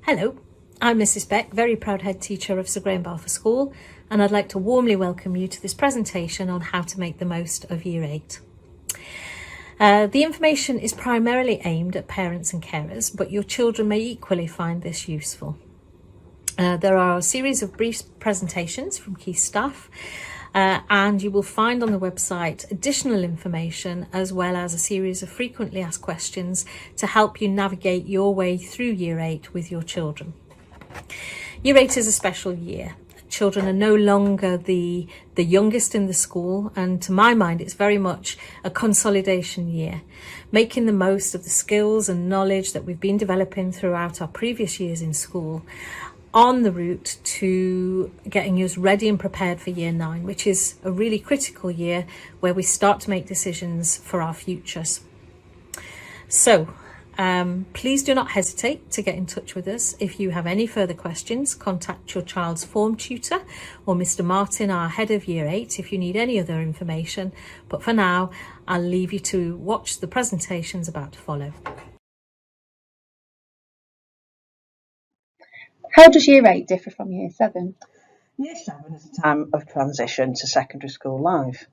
Hello, I'm Mrs Beck, very proud head teacher of Sir Graham Balfour School, and I'd like to warmly welcome you to this presentation on how to make the most of Year 8. The information is primarily aimed at parents and carers, but your children may equally find this useful. There are a series of brief presentations from key staff, and you will find on the website additional information as well as a series of frequently asked questions to help you navigate your way through Year 8 with your children. Year 8 is a special year. Children are no longer the youngest in the school, and to my mind it's very much a consolidation year, making the most of the skills and knowledge that we've been developing throughout our previous years in school on the route to getting us ready and prepared for Year 9, which is a really critical year where we start to make decisions for our futures. So please do not hesitate to get in touch with us. If you have any further questions, contact your child's form tutor or Mr Martin, our head of Year 8, if you need any other information. But for now, I'll leave you to watch the presentations about to follow. How does Year 8 differ from Year 7? Year 7 is a time of transition to secondary school life,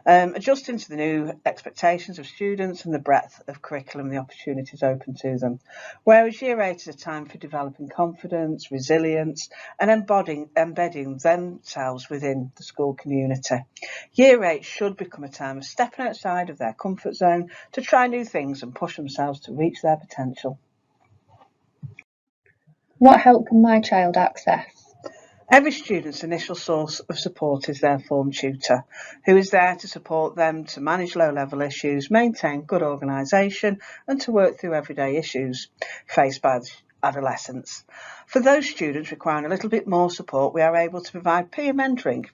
adjusting to the new expectations of students and the breadth of curriculum and the opportunities open to them. Whereas Year 8 is a time for developing confidence, resilience and embedding themselves within the school community. Year 8 should become a time of stepping outside of their comfort zone to try new things and push themselves to reach their potential. What help can my child access? Every student's initial source of support is their form tutor, who is there to support them to manage low-level issues, maintain good organisation and to work through everyday issues faced by adolescents. For those students requiring a little bit more support, we are able to provide peer mentoring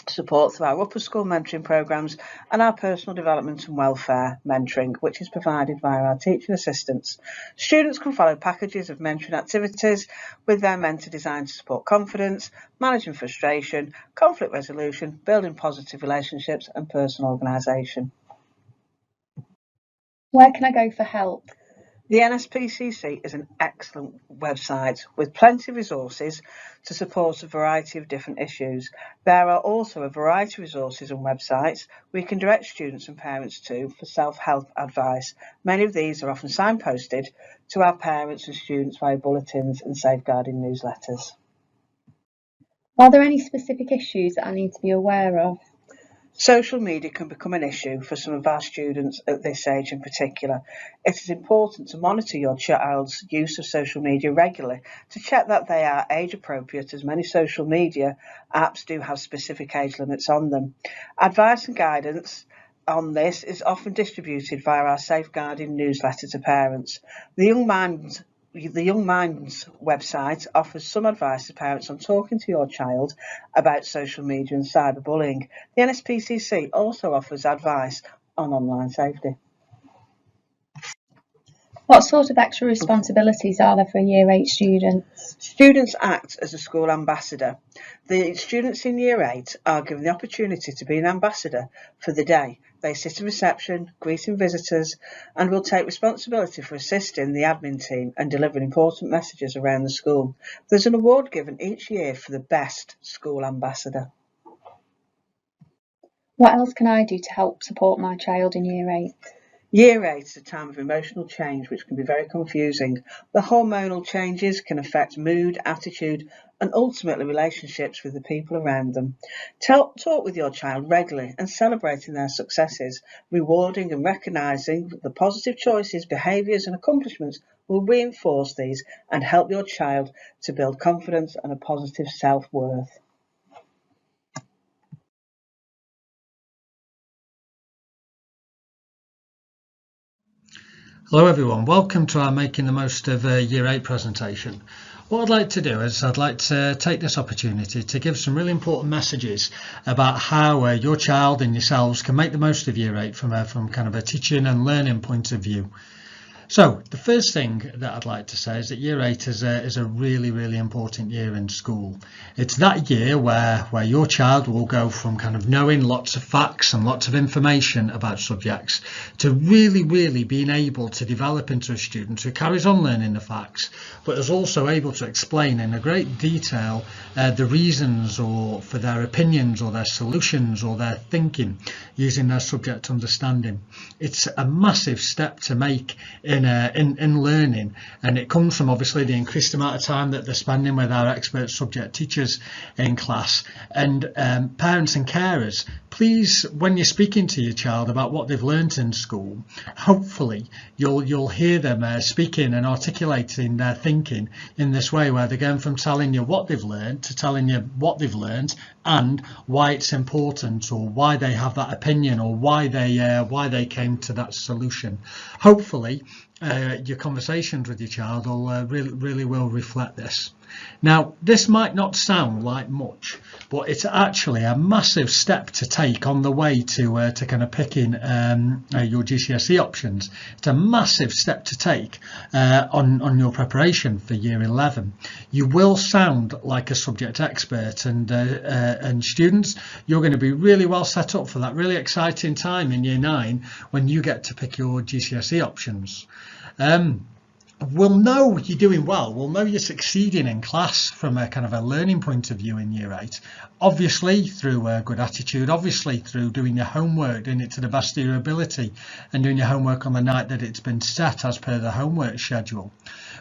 support through our upper school mentoring programmes and our personal development and welfare mentoring, which is provided via our teaching assistants. Students can follow packages of mentoring activities with their mentor designed to support confidence, managing frustration, conflict resolution, building positive relationships and personal organisation. Where can I go for help? The NSPCC is an excellent website with plenty of resources to support a variety of different issues. There are also a variety of resources and websites we can direct students and parents to for self-help advice. Many of these are often signposted to our parents and students via bulletins and safeguarding newsletters. Are there any specific issues that I need to be aware of? Social media can become an issue for some of our students at this age in particular. It is important to monitor your child's use of social media regularly to check that they are age appropriate, as many social media apps do have specific age limits on them. Advice and guidance on this is often distributed via our safeguarding newsletter to parents. The Young Minds website offers some advice to parents on talking to your child about social media and cyberbullying. The NSPCC also offers advice on online safety. What sort of extra responsibilities are there for Year 8 students? Students act as a school ambassador. The students in Year 8 are given the opportunity to be an ambassador for the day. They sit in reception, greeting visitors, and will take responsibility for assisting the admin team and delivering important messages around the school. There's an award given each year for the best school ambassador. What else can I do to help support my child in Year 8? Year 8 is a time of emotional change which can be very confusing. The hormonal changes can affect mood, attitude and ultimately relationships with the people around them. Talk with your child regularly and celebrating their successes, rewarding and recognising the positive choices, behaviours and accomplishments will reinforce these and help your child to build confidence and a positive self-worth. Hello everyone, welcome to our Making the Most of Year 8 presentation. What I'd like to do is I'd like to take this opportunity to give some really important messages about how your child and yourselves can make the most of Year 8 from kind of a teaching and learning point of view. So the first thing that I'd like to say is that Year 8 is a really, really important year in school. It's that year where your child will go from kind of knowing lots of facts and lots of information about subjects to really, really being able to develop into a student who carries on learning the facts, but is also able to explain in a great detail the reasons or for their opinions or their solutions or their thinking using their subject understanding. It's a massive step to make in learning, and it comes from obviously the increased amount of time that they're spending with our expert subject teachers in class. And parents and carers, please, when you're speaking to your child about what they've learnt in school, hopefully you'll hear them speaking and articulating their thinking in this way, where they're going from telling you what they've learnt to telling you what they've learnt and why it's important, or why they have that opinion, or why they came to that solution. Hopefully your conversations with your child will really will reflect this. Now, this might not sound like much, but it's actually a massive step to take on the way to kind of picking your GCSE options. It's a massive step to take on your preparation for Year 11. You will sound like a subject expert, and students, you're going to be really well set up for that really exciting time in Year 9 when you get to pick your GCSE options. We'll know you're doing well. We'll know you're succeeding in class from a kind of a learning point of view in Year 8. Obviously through a good attitude, obviously through doing your homework, doing it to the best of your ability, and doing your homework on the night that it's been set as per the homework schedule.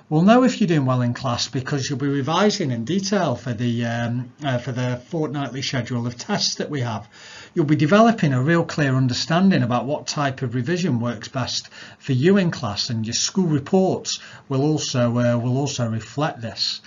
We'll know if you're doing well in class because you'll be revising in detail for the fortnightly schedule of tests that we have. You'll be developing a real clear understanding about what type of revision works best for you in class, and your school reports will also reflect this.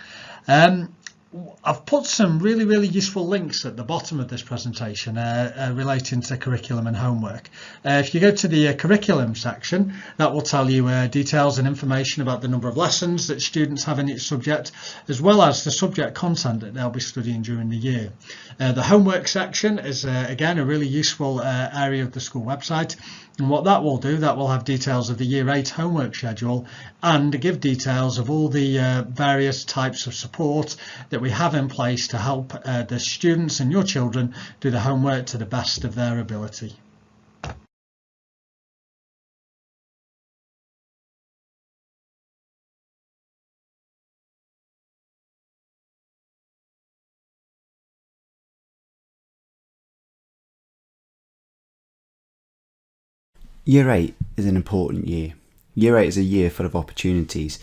I've put some really useful links at the bottom of this presentation relating to curriculum and homework. If you go to the curriculum section, that will tell you details and information about the number of lessons that students have in each subject, as well as the subject content that they'll be studying during the year. The homework section is again a really useful area of the school website. And what that will do, that will have details of the Year 8 homework schedule and give details of all the various types of support that we have in place to help the students and your children do the homework to the best of their ability. Year 8 is an important year. Year 8 is a year full of opportunities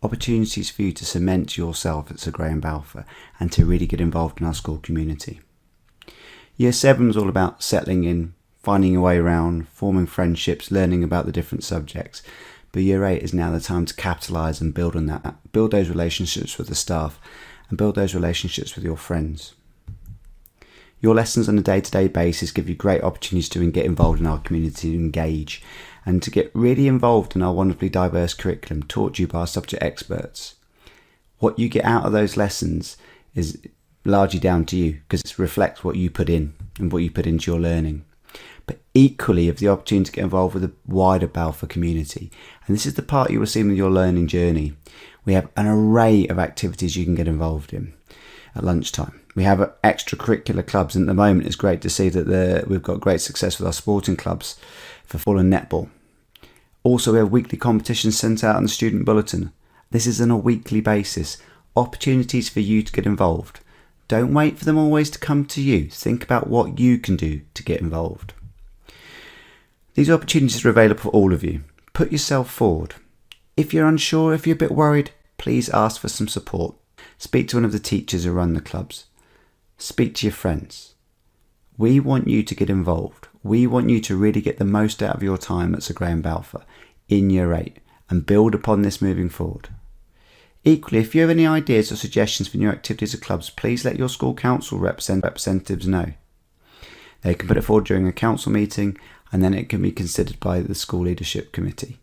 for you to cement yourself at Sir Graham Balfour and to really get involved in our school community. Year 7 was all about settling in, finding your way around, forming friendships, learning about the different subjects. But Year 8 is now the time to capitalise and build on that, build those relationships with the staff and build those relationships with your friends. Your lessons on a day-to-day basis give you great opportunities to get involved in our community, to engage and to get really involved in our wonderfully diverse curriculum taught to you by our subject experts. What you get out of those lessons is largely down to you because it reflects what you put in and what you put into your learning. But equally, you have the opportunity to get involved with the wider Balfour community. And this is the part you will see with your learning journey. We have an array of activities you can get involved in at lunchtime. We have extracurricular clubs, and at the moment it's great to see that we've got great success with our sporting clubs for football and netball. Also, we have weekly competitions sent out in the student bulletin. This is on a weekly basis. Opportunities for you to get involved. Don't wait for them always to come to you. Think about what you can do to get involved. These opportunities are available for all of you. Put yourself forward. If you're unsure, if you're a bit worried, please ask for some support. Speak to one of the teachers who run the clubs. Speak to your friends. We want you to get involved. We want you to really get the most out of your time at Sir Graham Balfour in Year 8 and build upon this moving forward. Equally, if you have any ideas or suggestions for new activities or clubs, please let your school council representatives know. They can put it forward during a council meeting and then it can be considered by the school leadership committee.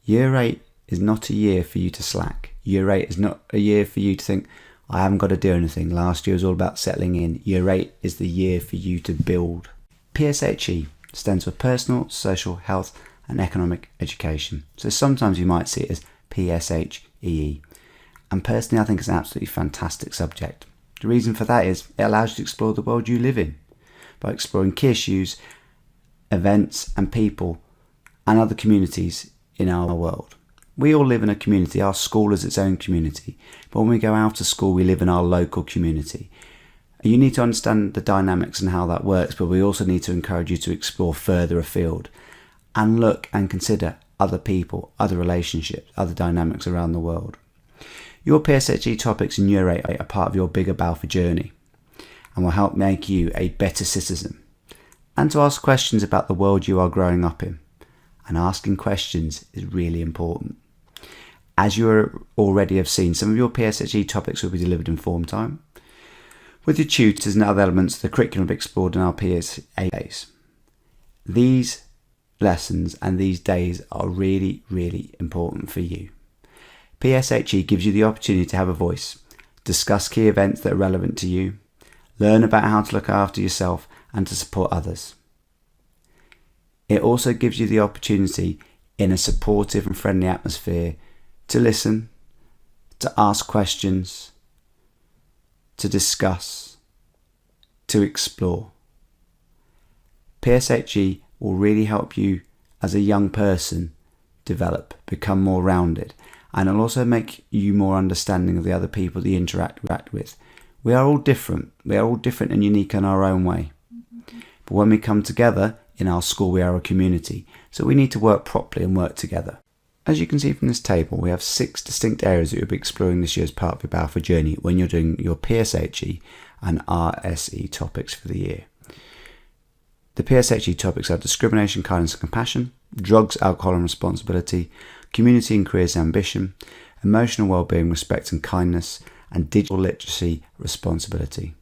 Year 8 is not a year for you to slack. Year 8 is not a year for you to think, I haven't got to do anything. Last year was all about settling in. Year 8 is the year for you to build. PSHE stands for Personal, Social, Health and economic education. So sometimes you might see it as PSHEE. And personally, I think it's an absolutely fantastic subject. The reason for that is it allows you to explore the world you live in by exploring key issues, events and people and other communities in our world. We all live in a community. Our school is its own community. But when we go out of school, we live in our local community. You need to understand the dynamics and how that works, but we also need to encourage you to explore further afield and look and consider other people, other relationships, other dynamics around the world. Your PSHE topics in Year 8 are part of your bigger Balfour journey and will help make you a better citizen and to ask questions about the world you are growing up in. And asking questions is really important. As you already have seen, some of your PSHE topics will be delivered in form time, with your tutors and other elements of the curriculum explored in our PSA days. These lessons and these days are really, really important for you. PSHE gives you the opportunity to have a voice, discuss key events that are relevant to you, learn about how to look after yourself and to support others. It also gives you the opportunity in a supportive and friendly atmosphere to listen, to ask questions, to discuss, to explore. PSHE will really help you as a young person develop, become more rounded, and it'll also make you more understanding of the other people that you interact with. We are all different. We are all different and unique in our own way. But when we come together in our school, we are a community. So we need to work properly and work together. As you can see from this table, we have 6 distinct areas that you'll be exploring this year as part of your Balfour journey when you're doing your PSHE and RSE topics for the year. The PSHE topics are discrimination, kindness and compassion, drugs, alcohol and responsibility, community and careers ambition, emotional well-being, respect and kindness, and digital literacy responsibility.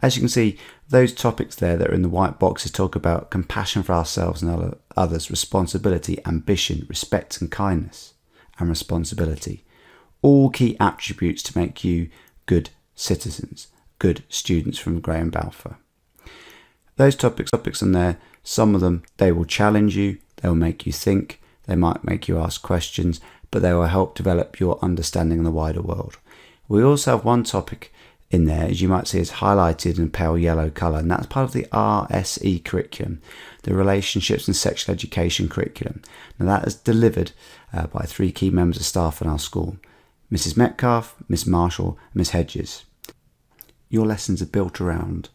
As you can see, those topics there that are in the white boxes talk about compassion for ourselves and others, responsibility, ambition, respect and kindness, and responsibility. All key attributes to make you good citizens, good students from Graham Balfour. Those topics in there, some of them, they will challenge you, they will make you think, they might make you ask questions, but they will help develop your understanding of the wider world. We also have one topic in there, as you might see, is highlighted in pale yellow colour, and that's part of the RSE curriculum, the Relationships and Sexual Education curriculum. Now that is delivered by 3 key members of staff in our school, Mrs Metcalf, Miss Marshall and Miss Hedges. Your lessons are built around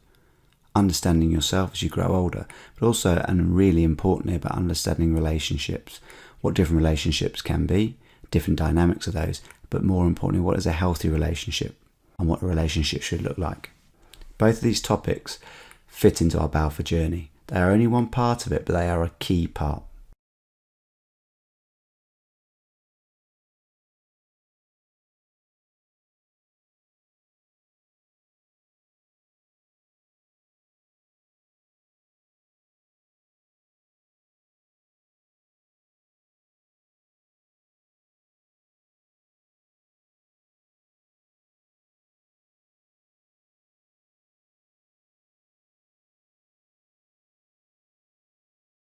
understanding yourself as you grow older, but also, and really importantly, about understanding relationships, what different relationships can be, different dynamics of those, but more importantly, what is a healthy relationship and what a relationship should look like. Both of these topics fit into our Balfour journey. They are only one part of it, but they are a key part.